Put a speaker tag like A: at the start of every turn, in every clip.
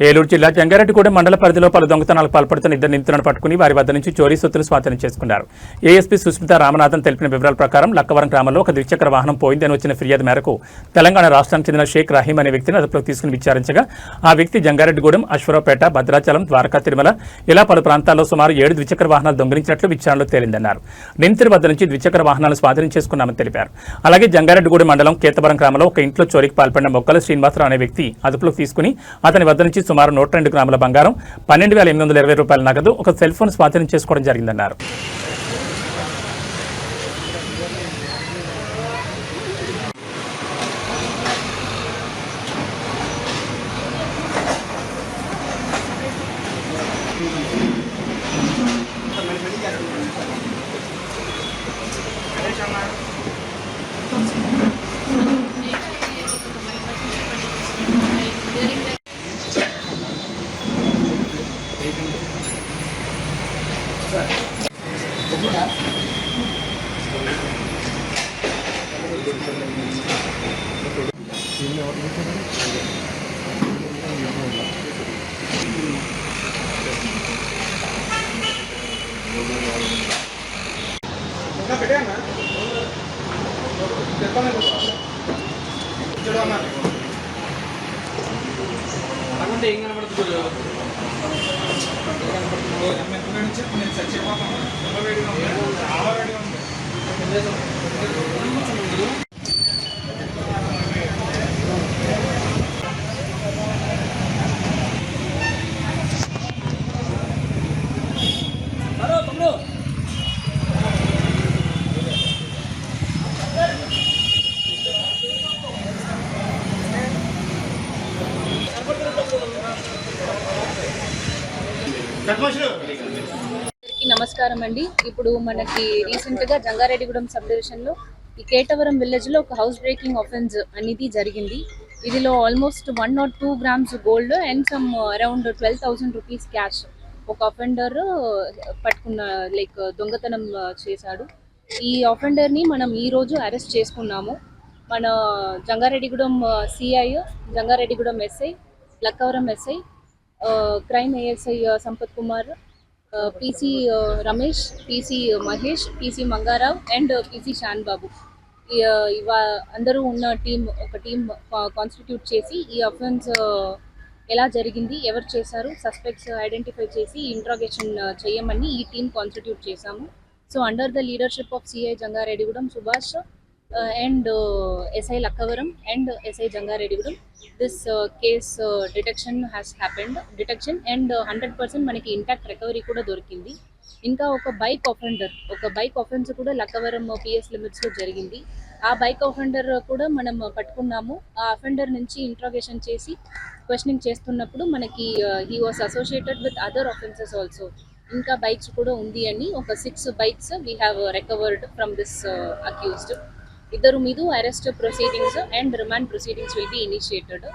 A: ఏలూరు జిల్లా జంగారెడ్డిగూడెం మండల పరిధిలో పలు దొంగతనాలకు పాల్పడుతున్న ఇద్దరు నిందితులను పట్టుకుని వారి వద్ద నుంచి చోరీ సొత్తులు స్వాధీనం చేసుకున్నారు. ఏఎస్పీ సుస్మిత రామనాథన్ తెలిపిన వివరాల ప్రకారం లక్కవరం గ్రామంలో ఒక ద్విచక్ర వాహనం పోయిందని వచ్చిన ఫిర్యాదు మేరకు తెలంగాణ రాష్ట్రానికి చెందిన షేక్ రహీం అనే వ్యక్తిని అదుపులోకి తీసుకుని విచారించగా ఆ వ్యక్తి జంగారెడ్డిగూడెం, అశ్వరావుపేట, భద్రాచలం, ద్వారకా, తిరుమల ఇలా పలు ప్రాంతాల్లో సుమారు 7 ద్విచక్ర వాహనాలు దొంగిలించినట్లు విచారణలో తేలిందన్నారు. నిందితుడి వద్ద నుంచి ద్విచక్ర వాహనాలను స్వాధీనం చేసుకున్నామని తెలిపారు. అలాగే జంగారెడ్డిగూడెం మండలం కేతవరం గ్రామంలో ఒక ఇంట్లో చోరీకి పాల్పడిన మొక్కల శ్రీనివాసరావు అనే వ్యక్తి అదుపులోకి తీసుకుని అతని వద్ద నుంచి సుమారు 102 గ్రాముల బంగారం, 12,820 రూపాయల నగదు, ఒక సెల్ ఫోన్ స్వాధీనం చేసుకోవడం జరిగిందన్నారు.
B: నమస్కారం అండి. ఇప్పుడు మనకి రీసెంట్ గా జంగారెడ్డిగూడెం సబ్ డివిజన్ లో ఈ కేటవరం విలేజ్ లో ఒక హౌస్ బ్రేకింగ్ ఆఫెన్స్ అనేది జరిగింది. ఇదిలో almost 102 grams gold and some around 12,000 rupees cash ఒక అఫెండర్ పట్టుకున్న దొంగతనం చేశాడు. ఈ అఫెండర్ ని మనం ఈ రోజు అరెస్ట్ చేసుకున్నాము. మన Jangareddygudem CI, Jangareddygudem SI, Lakkavaram SI, crime ASI Sampath Kumar, PC Ramesh, PC Mahesh, PC Mangarao and PC Shan Babu అందరూ ఉన్న ఒక టీం కాన్స్టిట్యూట్ చేసి ఈ అఫెన్స్ ఎలా జరిగింది, ఎవరు చేశారు, సస్పెక్ట్స్ ఐడెంటిఫై చేసి ఇంట్రాగేషన్ చేయమని ఈ టీం కాన్స్టిట్యూట్ చేశాము. So under the leadership of CI Jangareddygudem Subhash and SI Lakkavaram and SI Jangareddigudem, this case detection has happened, and 100% మనకి ఇంటాక్ట్ రికవరీ కూడా దొరికింది. ఇంకా ఒక బైక్ ఆఫెన్స్ కూడా లక్కవరం పిఎస్ లిమిట్స్ లో జరిగింది. ఆ బైక్ ఆఫెండర్ కూడా మనం పట్టుకున్నాము. ఆ అఫెండర్ నుంచి ఇంట్రాగేషన్ చేసి క్వశ్చనింగ్ చేస్తున్నప్పుడు మనకి he was associated with other offences also. ఇంకా బైక్స్ కూడా ఉంది అని ఒక 6 bikes we have recovered from this accused. ఇద్దరు మీద arrest proceedings and remand proceedings will be initiated.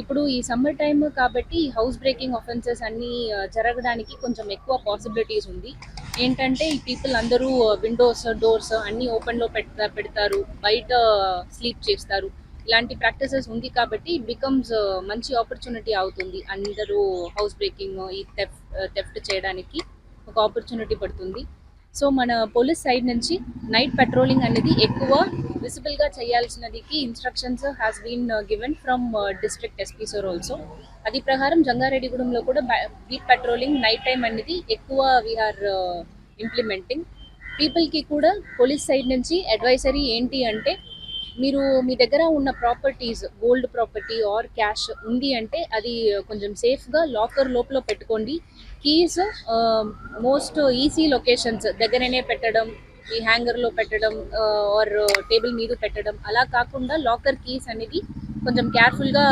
B: ఇప్పుడు ఈ సమ్మర్ టైమ్ కాబట్టి హౌస్ బ్రేకింగ్ ఆఫెన్సెస్ అన్నీ జరగడానికి కొంచెం ఎక్కువ పాసిబిలిటీస్ ఉంది. ఏంటంటే ఈ పీపుల్ అందరూ విండోస్, డోర్స్ అన్నీ ఓపెన్లో పెడతారు, బయట స్లీప్ చేస్తారు. ఇలాంటి ప్రాక్టీసెస్ ఉంది కాబట్టి ఇట్ బికమ్స్ మంచి ఆపర్చునిటీ అవుతుంది. అందరూ హౌస్ బ్రేకింగ్, ఈ థెఫ్ట్ చేయడానికి ఒక ఆపర్చునిటీ పడుతుంది. సో మన పోలీస్ సైడ్ నుంచి నైట్ పెట్రోలింగ్ అనేది ఎక్కువ విజిబుల్గా చేయాల్సినదికి instructions has been given from district SP sir also. అది ప్రకారం జంగారెడ్డిగూడెంలో కూడా బీట్ పెట్రోలింగ్ నైట్ టైం అనేది ఎక్కువ వీఆర్ ఇంప్లిమెంటింగ్. పీపుల్కి కూడా పోలీస్ సైడ్ నుంచి అడ్వైజరీ ఏంటి అంటే, మీరు మీ దగ్గర ఉన్న properties, gold property or cash ఉంది అంటే అది కొంచెం సేఫ్గా లాకర్ లోపల పెట్టుకోండి. కీస్ మోస్ట్ ఈజీ లొకేషన్స్ దగ్గరనే పెట్టడం, ఈ హ్యాంగర్లో పెట్టడం ఆర్ టేబుల్ మీద పెట్టడం అలా కాకుండా లాకర్ కీస్ అనేది కొంచెం కేర్ఫుల్గా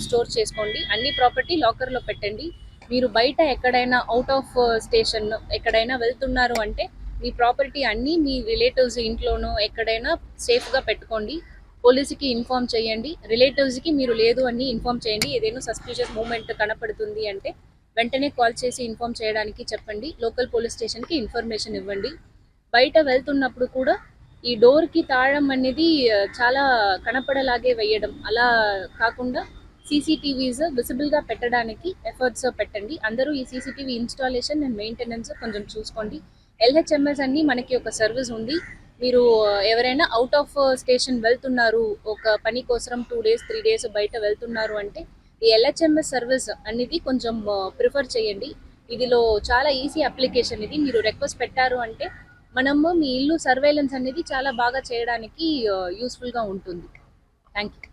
B: స్టోర్ చేసుకోండి. అన్ని ప్రాపర్టీ లాకర్లో పెట్టండి. మీరు బయట ఎక్కడైనా అవుట్ ఆఫ్ స్టేషన్ ఎక్కడైనా వెళ్తున్నారు అంటే మీ ప్రాపర్టీ అన్నీ మీ రిలేటివ్స్ ఇంట్లోనో ఎక్కడైనా సేఫ్గా పెట్టుకోండి. పోలీసుకి ఇన్ఫామ్ చేయండి. రిలేటివ్స్కి మీరు లేదు అని ఇన్ఫామ్ చేయండి. ఏదైనా సస్పిషియస్ మూమెంట్ కనపడుతుంది అంటే వెంటనే కాల్ చేసి ఇన్ఫామ్ చేయడానికి చెప్పండి. లోకల్ పోలీస్ స్టేషన్కి ఇన్ఫర్మేషన్ ఇవ్వండి. బయట వెళ్తున్నప్పుడు కూడా ఈ డోర్కి తాళం అనేది చాలా కనపడలాగే వేయడం, అలా కాకుండా సీసీటీవీస్ విజిబుల్గా పెట్టడానికి ఎఫర్ట్స్ పెట్టండి. అందరూ ఈ సీసీటీవీ ఇన్స్టాలేషన్ అండ్ మెయింటెనెన్స్ కొంచెం చూసుకోండి. LHMS అని మనకి ఒక సర్వీస్ ఉంది. మీరు ఎవరైనా అవుట్ ఆఫ్ స్టేషన్ వెళ్తున్నారు, ఒక పని కోసం 2 days 3 days బయట వెళ్తున్నారు అంటే ఈ LHMS సర్వీస్ అనేది కొంచెం ప్రిఫర్ చేయండి. ఇదిలో చాలా ఈజీ అప్లికేషన్. ఇది మీరు రిక్వెస్ట్ పెట్టారు అంటే మనము మీ ఇల్లు సర్వేలెన్స్ అనేది చాలా బాగా చేయడానికి యూస్ఫుల్గా ఉంటుంది. Thank you.